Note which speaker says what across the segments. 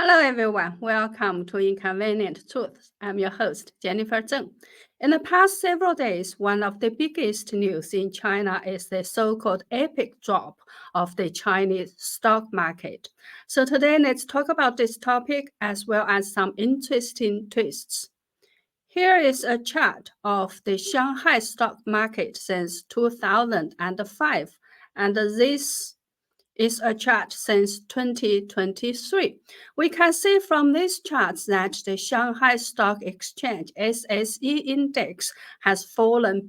Speaker 1: Hello, everyone. Welcome to Inconvenient Truths. I'm your host, Jennifer Zeng. In the past several days, one of the biggest news in China is the so-called epic drop of the Chinese stock market. So today, let's talk about this topic as well as some interesting twists. Here is a chart of the Shanghai stock market since 2005, and this is a chart since 2023. We can see from these charts that the Shanghai Stock Exchange SSE index has fallen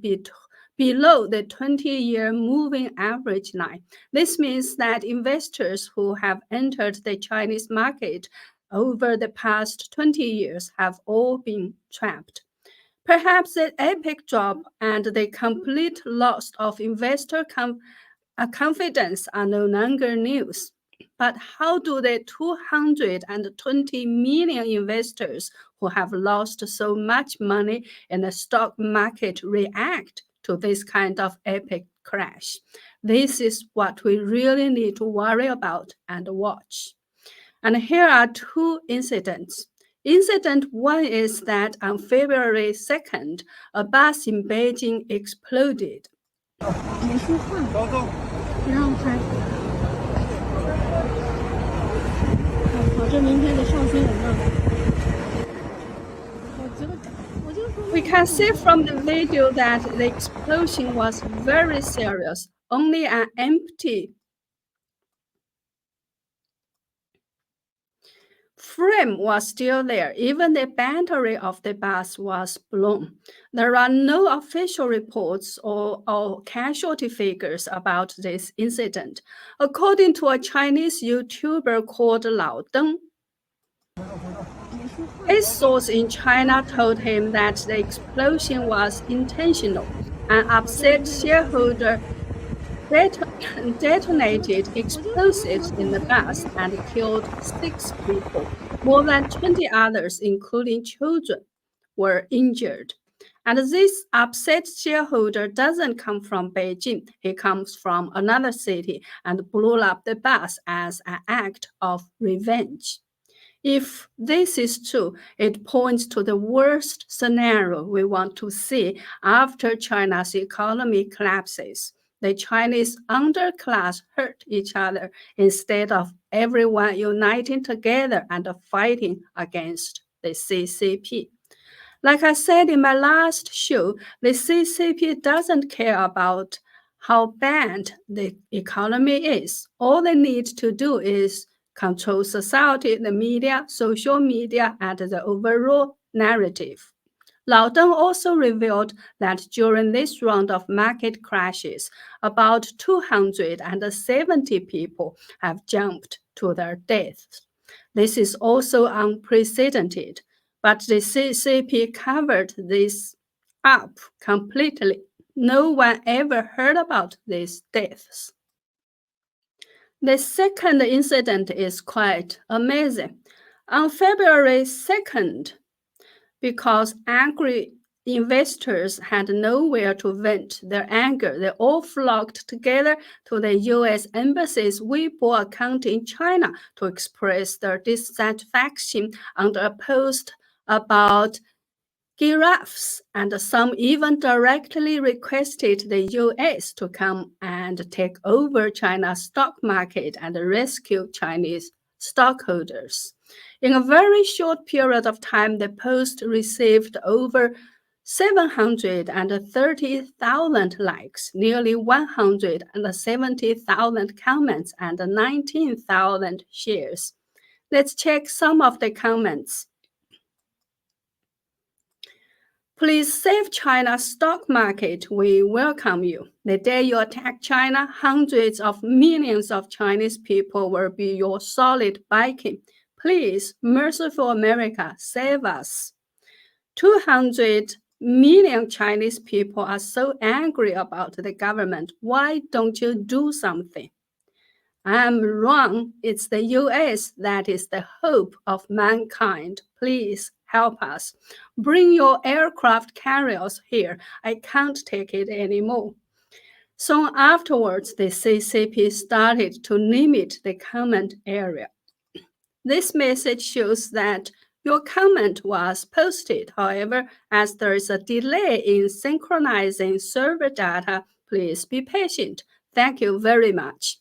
Speaker 1: below the 20-year moving average line. This means that investors who have entered the Chinese market over the past 20 years have all been trapped. Perhaps the epic drop and the complete loss of investor confidence are no longer news. But how do the 220 million investors who have lost so much money in the stock market react to this kind of epic crash? This is what we really need to worry about and watch. And here are two incidents. Incident one is that on February 2nd, a bus in Beijing exploded.
Speaker 2: 没说话，不让拍。保证明天得上新闻了。
Speaker 1: We can see from the video that the explosion was very serious. Only an empty frame was still there. Even the battery of the bus was blown. There are no official reports or casualty figures about this incident. According to a Chinese YouTuber called Lao Deng, a source in China told him that the explosion was intentional. An upset shareholder detonated explosives in the bus and killed 6 people. More than 20 others, including children, were injured. And this upset shareholder doesn't come from Beijing. He comes from another city and blew up the bus as an act of revenge. If this is true, it points to the worst scenario we want to see after China's economy collapses. The Chinese underclass hurt each other instead of everyone uniting together and fighting against the CCP. Like I said in my last show, the CCP doesn't care about how bad the economy is. All they need to do is control society, the media, social media, and the overall narrative. Lao Deng also revealed that during this round of market crashes, about 270 people have jumped to their deaths. This is also unprecedented, but the CCP covered this up completely. No one ever heard about these deaths. The second incident is quite amazing. On February 2nd, because angry investors had nowhere to vent their anger, they all flocked together to the U.S. Embassy's Weibo account in China to express their dissatisfaction under a post about giraffes, and some even directly requested the US to come and take over China's stock market and rescue Chinese stockholders. In a very short period of time, the post received over 730,000 likes, nearly 170,000 comments, and 19,000 shares. Let's check some of the comments. Please save China's stock market. We welcome you. The day you attack China, hundreds of millions of Chinese people will be your solid backing. Please, merciful America, save us. 200 million Chinese people are so angry about the government. Why don't you do something? I'm wrong. It's the US that is the hope of mankind. Please help us. Bring your aircraft carriers here. I can't take it anymore. Soon afterwards, the CCP started to limit the comment area. This message shows that your comment was posted. However, as there is a delay in synchronizing server data, please be patient. Thank you very much.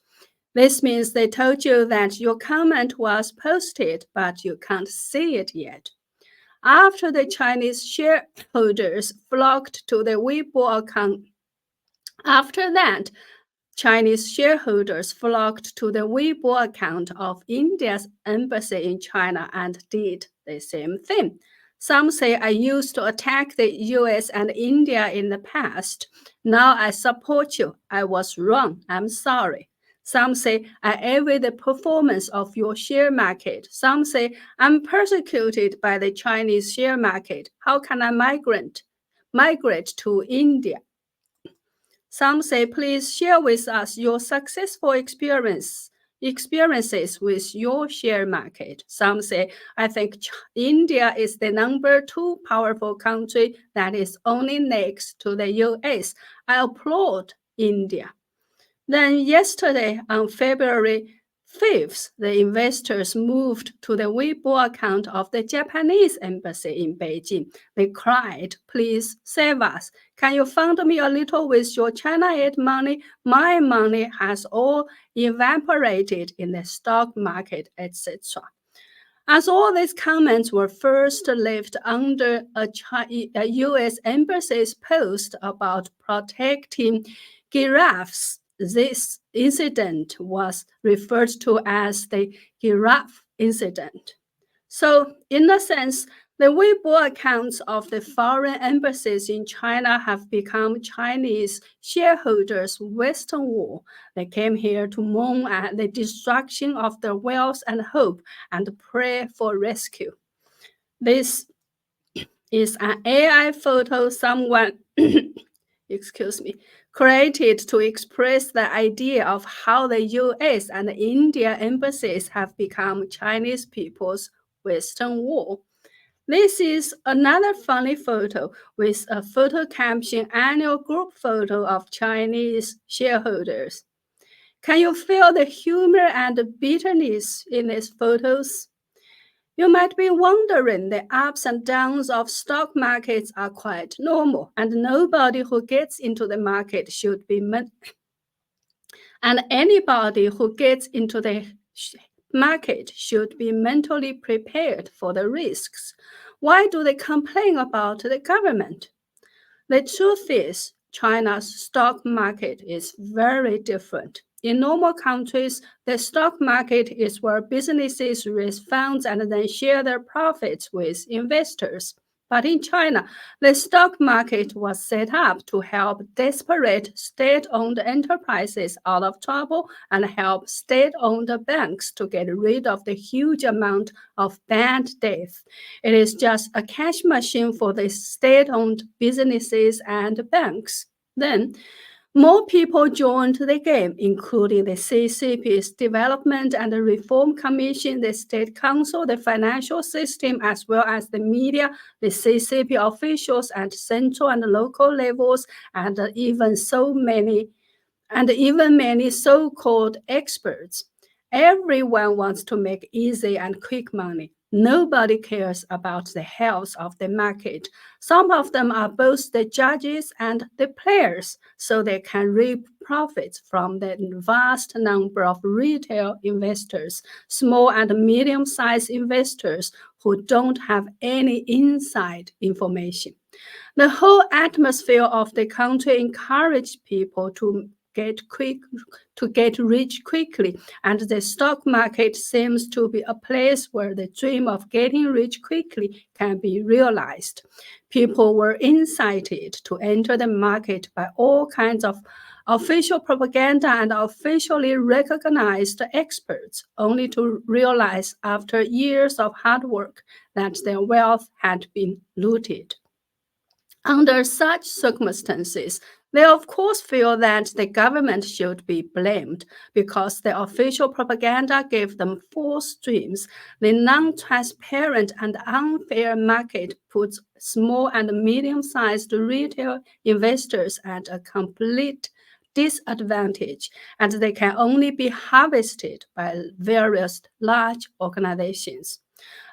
Speaker 1: This means they told you that your comment was posted, but you can't see it yet. After the Chinese shareholders flocked to the Weibo account, after that, Chinese shareholders flocked to the Weibo account of India's embassy in China and did the same thing. Some say I used to attack the US and India in the past. Now I support you. I was wrong. I'm sorry. Some say I envy the performance of your share market. Some say I'm persecuted by the Chinese share market. How can I migrate to India? Some say, please share with us your successful experiences with your share market. Some say, I think India is the number 2 powerful country that is only next to the US. I applaud India. Then yesterday, on February 5th, the investors moved to the Weibo account of the Japanese embassy in Beijing. They cried, please save us. Can you fund me a little with your China aid money? My money has all evaporated in the stock market, etc. As all these comments were first left under a U.S. embassy's post about protecting giraffes, this incident was referred to as the giraffe incident. So, in a sense, the Weibo accounts of the foreign embassies in China have become Chinese shareholders' Western wall. They came here to mourn at the destruction of their wealth and hope and pray for rescue. This is an AI photo someone excuse me, created to express the idea of how the US and India embassies have become Chinese people's Western wall. This is another funny photo with a photo caption annual group photo of Chinese shareholders. Can you feel the humor and bitterness in these photos? You might be wondering the ups and downs of stock markets are quite normal, and nobody who gets into the market should be and anybody who gets into the market should be mentally prepared for the risks. Why do they complain about the government? The truth is, China's stock market is very different. In normal countries, the stock market is where businesses raise funds and then share their profits with investors. But in China, the stock market was set up to help desperate state-owned enterprises out of trouble and help state-owned banks to get rid of the huge amount of bad debt. It is just a cash machine for the state-owned businesses and banks. Then, more people joined the game, including the CCP's Development and Reform Commission, the State Council, the financial system, as well as the media, the CCP officials at central and local levels, and even many so-called experts. Everyone wants to make easy and quick money. Nobody cares about the health of the market. Some of them are both the judges and the players, so they can reap profits from the vast number of retail investors, small and medium-sized investors who don't have any inside information. The whole atmosphere of the country encouraged people to get rich quickly, and the stock market seems to be a place where the dream of getting rich quickly can be realized. People were incited to enter the market by all kinds of official propaganda and officially recognized experts, only to realize after years of hard work that their wealth had been looted. Under such circumstances, they of course feel that the government should be blamed because the official propaganda gave them false dreams. The non-transparent and unfair market puts small and medium-sized retail investors at a complete disadvantage, and they can only be harvested by various large organizations.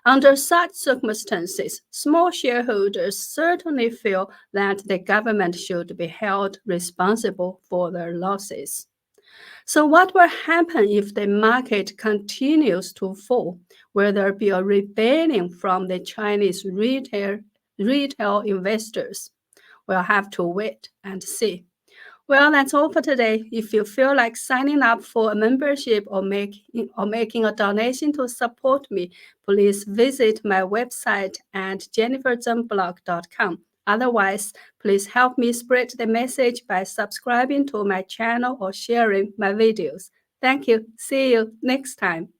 Speaker 1: Under such circumstances, small shareholders certainly feel that the government should be held responsible for their losses. So what will happen if the market continues to fall? Will there be a rebellion from the Chinese retail investors? We'll have to wait and see. Well, that's all for today. If you feel like signing up for a membership or making a donation to support me, please visit my website at jenniferzengblog.com. Otherwise, please help me spread the message by subscribing to my channel or sharing my videos. Thank you. See you next time.